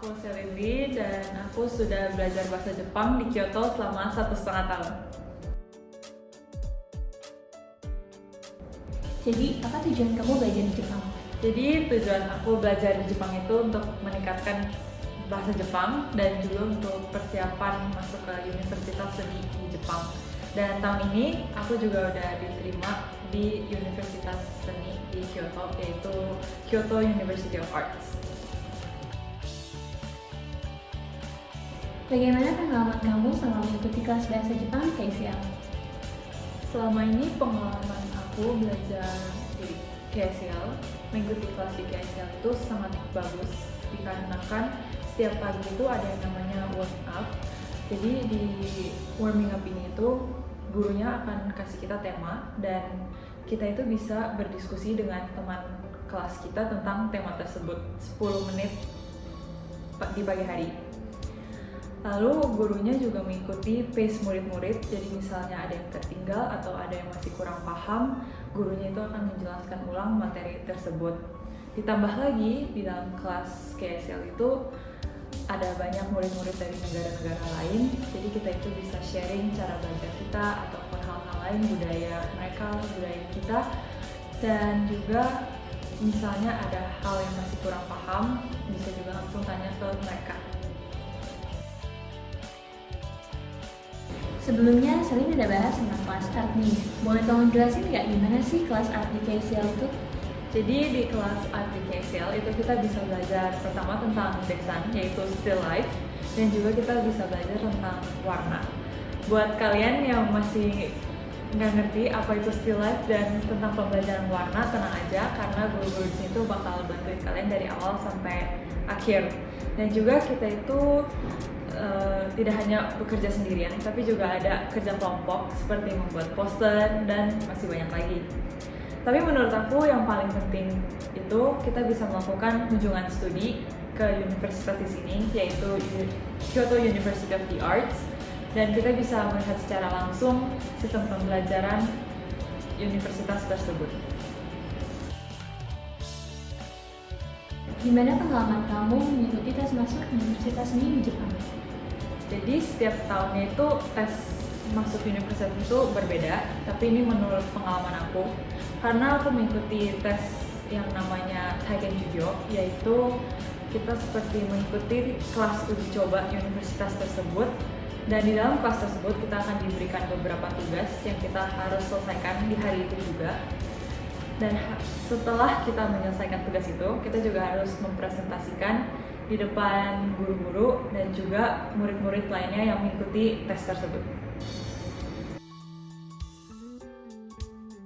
aku Selindi dan aku sudah belajar bahasa Jepang di Kyoto selama 1,5 tahun. Jadi, apa tujuan kamu belajar di Jepang? Jadi tujuan aku belajar di Jepang itu untuk meningkatkan bahasa Jepang dan juga untuk persiapan masuk ke Universitas Seni di Jepang. Dan tahun ini aku juga udah diterima di Universitas Seni di Kyoto, yaitu Kyoto University of Arts. Bagaimana pengalaman kamu selama mengikuti kelas bahasa Jepang di KSL? Selama ini pengalaman aku belajar di KSL, mengikuti kelas di KSL itu sangat bagus dikarenakan setiap pagi itu ada yang namanya warming up. Jadi di warming up ini itu gurunya akan kasih kita tema dan kita itu bisa berdiskusi dengan teman kelas kita tentang tema tersebut 10 menit di pagi hari. Lalu gurunya juga mengikuti pace murid-murid, jadi misalnya ada yang tertinggal atau ada yang masih kurang paham, gurunya itu akan menjelaskan ulang materi tersebut. Ditambah lagi, di dalam kelas KSL itu ada banyak murid-murid dari negara-negara lain, jadi kita itu bisa sharing cara belajar kita ataupun hal-hal lain, budaya mereka, budaya kita, dan juga misalnya ada hal yang masih kurang paham, bisa juga langsung tanya ke mereka. Sebelumnya, Selin udah bahas tentang kelas art nih. Boleh tolong jelasin nggak gimana sih kelas art di KSL itu? Jadi di kelas art di KSL itu kita bisa belajar pertama tentang desain, yaitu still life, dan juga kita bisa belajar tentang warna. Buat kalian yang masih nggak ngerti apa itu still life dan tentang pembelajaran warna, tenang aja karena guru-guru di sini tuh bakal bantuin kalian dari awal sampai akhir. Dan juga kita itu tidak hanya bekerja sendirian, tapi juga ada kerja kelompok seperti membuat poster dan masih banyak lagi. Tapi menurut aku yang paling penting itu kita bisa melakukan kunjungan studi ke universitas di sini, yaitu Kyoto University of the Arts, dan kita bisa melihat secara langsung sistem pembelajaran universitas tersebut. Gimana pengalaman kamu mengikuti tes masuk Universitas Seni di Jepang? Jadi setiap tahunnya itu tes masuk universitas itu berbeda, tapi ini menurut pengalaman aku karena aku mengikuti tes yang namanya Taiken Jujyo, yaitu kita seperti mengikuti kelas uji coba universitas tersebut, dan di dalam kelas tersebut kita akan diberikan beberapa tugas yang kita harus selesaikan di hari itu juga. Dan setelah kita menyelesaikan tugas itu, kita juga harus mempresentasikan di depan guru-guru dan juga murid-murid lainnya yang mengikuti tes tersebut.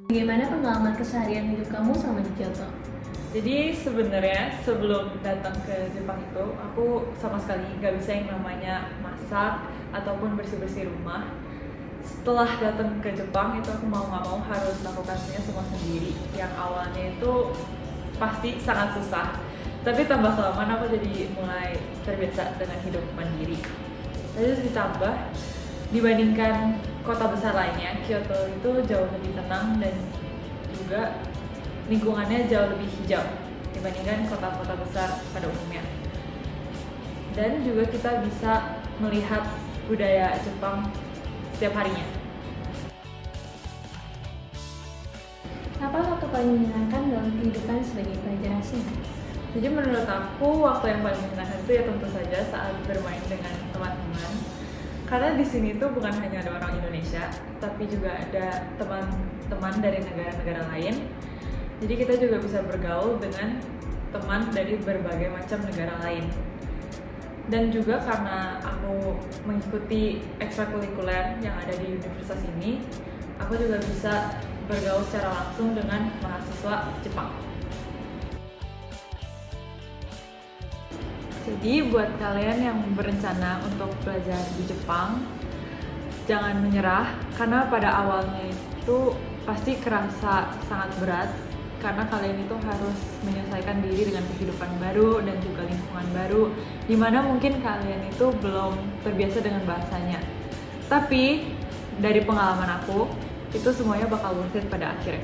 Bagaimana pengalaman keseharian hidup kamu selama di Kyoto? Jadi sebenarnya sebelum datang ke Jepang itu, aku sama sekali nggak bisa yang namanya masak ataupun bersih-bersih rumah. Setelah datang ke Jepang itu aku mau nggak mau harus melakukannya semua sendiri. Yang awalnya itu pasti sangat susah, tapi tambah kelamaan aku jadi mulai terbiasa dengan hidup mandiri. Terus ditambah dibandingkan kota besar lainnya, Kyoto itu jauh lebih tenang dan juga lingkungannya jauh lebih hijau dibandingkan kota-kota besar pada umumnya. Dan juga kita bisa melihat budaya Jepang setiap harinya. Apa waktu paling menyenangkan dalam kehidupan sebagai pelajar asing? Jadi menurut aku waktu yang paling menyenangkan itu ya tentu saja saat bermain dengan teman-teman. Karena di sini tuh bukan hanya ada orang Indonesia, tapi juga ada teman-teman dari negara-negara lain. Jadi kita juga bisa bergaul dengan teman dari berbagai macam negara lain. Dan juga karena aku mengikuti ekstrakurikuler yang ada di universitas ini, aku juga bisa bergaul secara langsung dengan mahasiswa Jepang. Jadi buat kalian yang berencana untuk belajar di Jepang, jangan menyerah karena pada awalnya itu pasti kerasa sangat berat karena kalian itu harus menyelesaikan diri dengan kehidupan baru dan juga lingkungan baru, dimana mungkin kalian itu belum terbiasa dengan bahasanya. Tapi dari pengalaman aku, itu semuanya bakal worth it pada akhirnya.